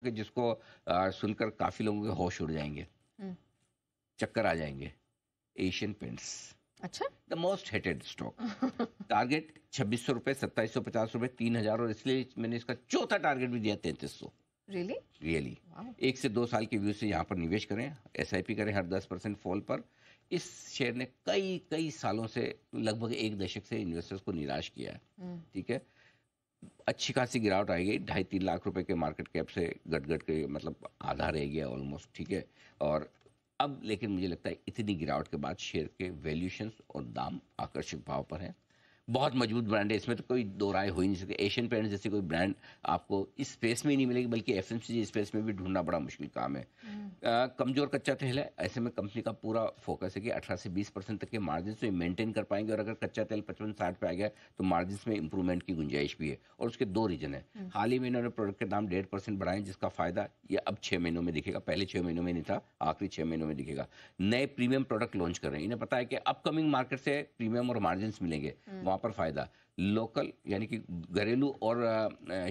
कि जिसको सुनकर काफ़ी लोगों के होश उड़ जाएंगे, हम्म, चक्कर आ जाएंगे। एशियन पेंट्स, अच्छा। The most hated stock. Target 2600 रुपये, 2750 रुपये, 3000, और इसलिए मैंने इसका चौथा टारगेट भी दिया 3300। रियली? रियली। वाओ। 1 से 2 साल के व्यू से यहाँ पर निवेश करें, एसआईपी करें हर 10% फॉल पर। इस शेयर ने कई कई सालों से, लगभग 1 दशक से इन्वेस्टर्स को निराश किया है। हम्म, ठीक है, अच्छी खासी गिरावट आएगी, 2.5-3 लाख रुपए के मार्केट कैप से गट गट के, मतलब आधा रह गया ऑलमोस्ट। ठीक है, और अब लेकिन मुझे लगता है इतनी गिरावट के बाद शेयर के वैल्यूएशंस और दाम आकर्षक भाव पर हैं। बहुत मजबूत ब्रांड है, इसमें तो कोई दो राय हो ही नहीं सकती। एशियन पेंट्स जैसी कोई ब्रांड आपको इस स्पेस में ही नहीं मिलेगी, बल्कि एफएमसीजी स्पेस में भी ढूंढना बड़ा मुश्किल काम है। हम्म, कमजोर कच्चा तेल है, ऐसे में कंपनी का पूरा फोकस है कि 18 से 20% तक के मार्जिन तो मेंटेन कर पाएंगे, और अगर कच्चा तेल 55-60 पे आ गया तो मार्जिन में इंप्रूवमेंट की गुंजाइश भी है। और उसके दो रीजन है। हम्म, हाल ही में इन्होंने प्रोडक्ट के दाम 1.5% बढ़ाए, जिसका फायदा ये अब 6 महीनों में दिखेगा, पहले 6 महीनों में नहीं था, आखिरी 6 महीनों में दिखेगा। नए प्रीमियम प्रोडक्ट लॉन्च कर रहे हैं, इन्हें पता है कि अपकमिंग मार्केट से प्रीमियम और मार्जिन मिलेंगे, वहां पर फायदा। लोकल यानी कि घरेलू और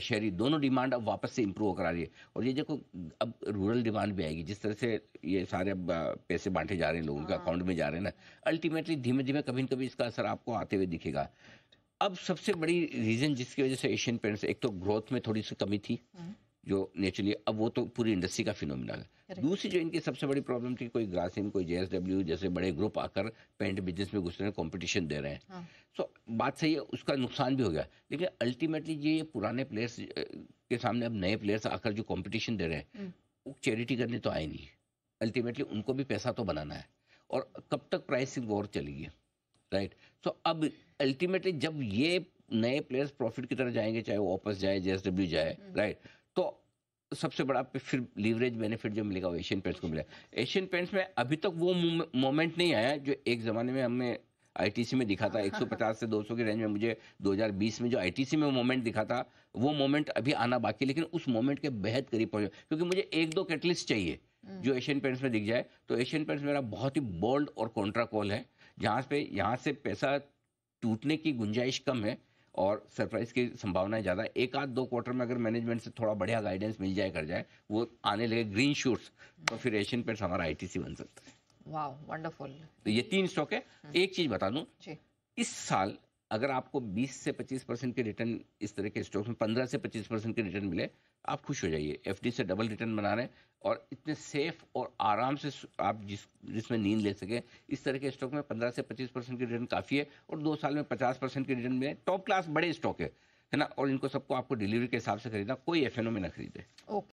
शहरी दोनों डिमांड अब वापस से इंप्रूव करा रही है। और ये देखो, अब रूरल डिमांड भी आएगी, जिस तरह से ये सारे अब पैसे बांटे जा रहे हैं, लोगों के हाँ, अकाउंट में जा रहे हैं ना, अल्टीमेटली धीमे धीमे कभी न कभी इसका असर आपको आते हुए दिखेगा। अब सबसे बड़ी रीजन जिसकी वजह से एशियन पेंट्स, एक तो ग्रोथ में थोड़ी सी कमी थी, हम्म, जो नेचुरली, अब वो तो पूरी इंडस्ट्री का फिनोमिना है। करेक्ट। दूसरी जो इनकी सबसे बड़ी प्रॉब्लम थी, कोई ग्रासिम, कोई जेएसडब्ल्यू जैसे बड़े ग्रुप आकर पेंट बिजनेस में घुस रहे हैं, कंपटीशन दे रहे हैं। हाँ, सो बात सही है, उसका नुकसान भी हो गया, लेकिन अल्टीमेटली ये पुराने प्लेयर्स के सामने अब नए प्लेयर्स आकर जो कंपटीशन दे रहे हैं, हम्म, वो चैरिटी करने तो आए नहीं। अल्टीमेटली उनको भी पैसा तो बनाना है, और कब तक प्राइसिंग वॉर चलेगी, राइट। सो अब अल्टीमेटली जब ये नए प्लेयर्स प्रॉफिट की तरफ जाएंगे, चाहे वो वापस जाए, जेएसडब्ल्यू जाए, राइट, तो सबसे बड़ा फिर लीवरेज बेनिफिट जो मिलेगा वो एशियन पेंट्स को मिलेगा। एशियन पेंट्स में अभी तक वो मोमेंट नहीं आया जो एक ज़माने में हमें आईटीसी में दिखा था, 150 से 200 की रेंज में। मुझे 2020 में जो आईटीसी में मोमेंट दिखा था, वो मोमेंट अभी आना बाकी है, लेकिन उस मोमेंट के बेहद करीब पहुंचे, क्योंकि मुझे एक दो कैटलिस्ट चाहिए जो एशियन पेंट्स में दिख जाए। तो एशियन पेंट्स मेरा बहुत ही बोल्ड और कॉन्ट्रा कॉल है, जहाँ पे यहाँ से पैसा टूटने की गुंजाइश कम है और सरप्राइज की संभावनाएं ज़्यादा है। 1-2 क्वार्टर में अगर मैनेजमेंट से थोड़ा बढ़िया गाइडेंस मिल जाए, कर जाए, वो आने लगे ग्रीन शूट्स, तो फिर एशियन पेंट्स हमारा आईटीसी बन सकता है। Wow, wonderful. तो ये 3 स्टॉक है। एक चीज़ बता दूं, जी। इस साल अगर आपको 20 से 25% के रिटर्न, इस तरह के स्टॉक्स में 15 से 25% के रिटर्न मिले, आप खुश हो जाइए। एफडी से डबल रिटर्न बना रहे हैं, और इतने सेफ और आराम से आप जिसमें नींद ले सके, इस तरह के स्टॉक में 15 से 25% की रिटर्न काफ़ी है। और 2 साल में 50% की रिटर्न में टॉप क्लास बड़े स्टॉक है ना। और इनको सबको आपको डिलीवरी के हिसाब से खरीदना, कोई एफएनओ में ना खरीदे। ओके।